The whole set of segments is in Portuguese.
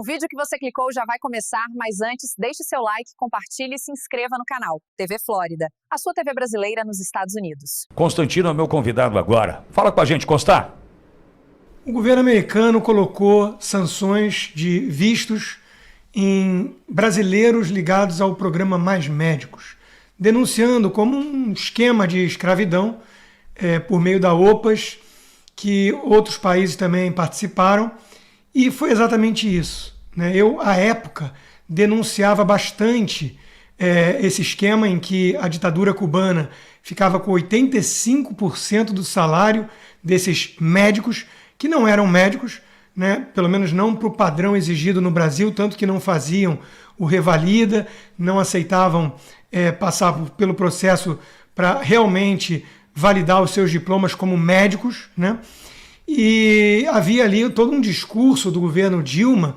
O vídeo que você clicou já vai começar, mas antes, deixe seu like, compartilhe e se inscreva no canal TV Flórida, a sua TV brasileira nos Estados Unidos. Constantino é meu convidado agora. Fala com a gente, Constar. O governo americano colocou sanções de vistos em brasileiros ligados ao programa Mais Médicos, denunciando como um esquema de escravidão por meio da OPAS, que outros países também participaram, e foi exatamente isso. Eu, à época, denunciava bastante esse esquema em que a ditadura cubana ficava com 85% do salário desses médicos, que não eram médicos, pelo menos não para o padrão exigido no Brasil, tanto que não faziam o revalida, não aceitavam passar pelo processo para realmente validar os seus diplomas como médicos, E havia ali todo um discurso do governo Dilma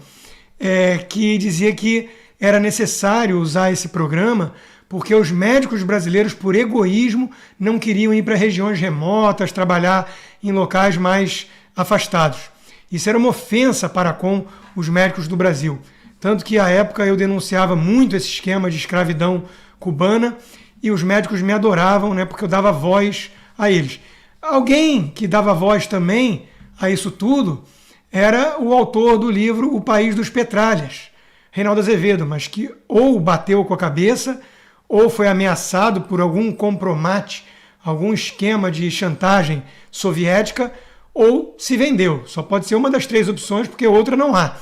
que dizia que era necessário usar esse programa porque os médicos brasileiros, por egoísmo, não queriam ir para regiões remotas, trabalhar em locais mais afastados. Isso era uma ofensa para com os médicos do Brasil. Tanto que, à época, eu denunciava muito esse esquema de escravidão cubana e os médicos me adoravam, porque eu dava voz a eles. Alguém que dava voz também a isso tudo era o autor do livro O País dos Petralhas, Reinaldo Azevedo, mas que ou bateu com a cabeça ou foi ameaçado por algum compromate, algum esquema de chantagem soviética, ou se vendeu. Só pode ser uma das três opções, porque outra não há.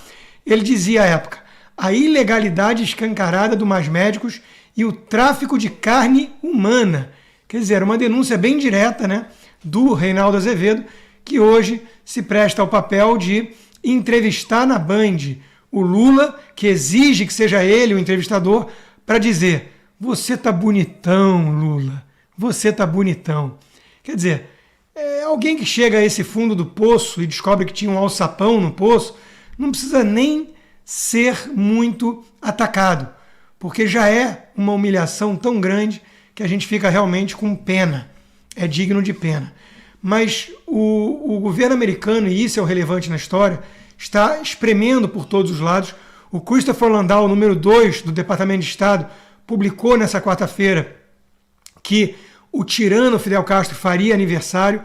Ele dizia à época: a ilegalidade escancarada do Mais Médicos e o tráfico de carne humana. Quer dizer, era uma denúncia bem direta, do Reinaldo Azevedo, que hoje se presta ao papel de entrevistar na Band o Lula, que exige que seja ele o entrevistador, para dizer: você tá bonitão, Lula, você tá bonitão. Quer dizer, alguém que chega a esse fundo do poço e descobre que tinha um alçapão no poço, não precisa nem ser muito atacado, porque já é uma humilhação tão grande que a gente fica realmente com pena, é digno de pena. Mas o governo americano, e isso é o relevante na história, está espremendo por todos os lados. O Christopher Landau, número 2 do Departamento de Estado, publicou nessa quarta-feira que o tirano Fidel Castro faria aniversário,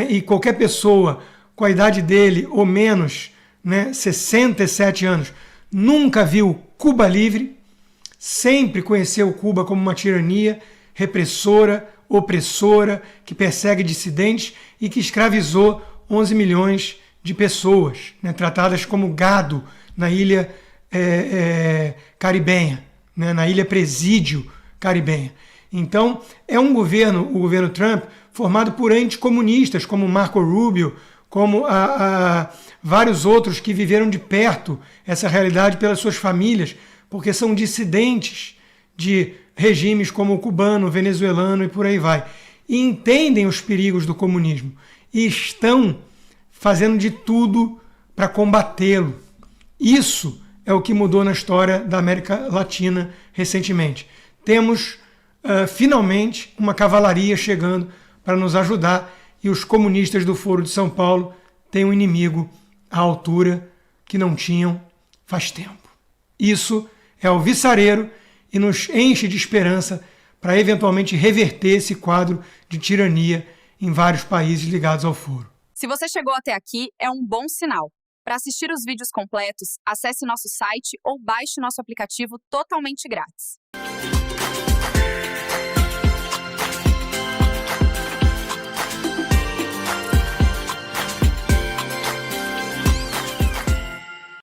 e qualquer pessoa com a idade dele ou menos, 67 anos, nunca viu Cuba livre, sempre conheceu Cuba como uma tirania repressora, opressora, que persegue dissidentes e que escravizou 11 milhões de pessoas, tratadas como gado na ilha caribenha, na ilha presídio caribenha. Então, é o governo Trump, formado por anticomunistas, como Marco Rubio, como vários outros que viveram de perto essa realidade pelas suas famílias, porque são dissidentes de regimes como o cubano, o venezuelano e por aí vai. E entendem os perigos do comunismo e estão fazendo de tudo para combatê-lo. Isso é o que mudou na história da América Latina recentemente. Temos finalmente uma cavalaria chegando para nos ajudar e os comunistas do Foro de São Paulo têm um inimigo à altura que não tinham faz tempo. Isso é alvissareiro e nos enche de esperança para eventualmente reverter esse quadro de tirania em vários países ligados ao Foro. Se você chegou até aqui, é um bom sinal. Para assistir os vídeos completos, acesse nosso site ou baixe nosso aplicativo totalmente grátis.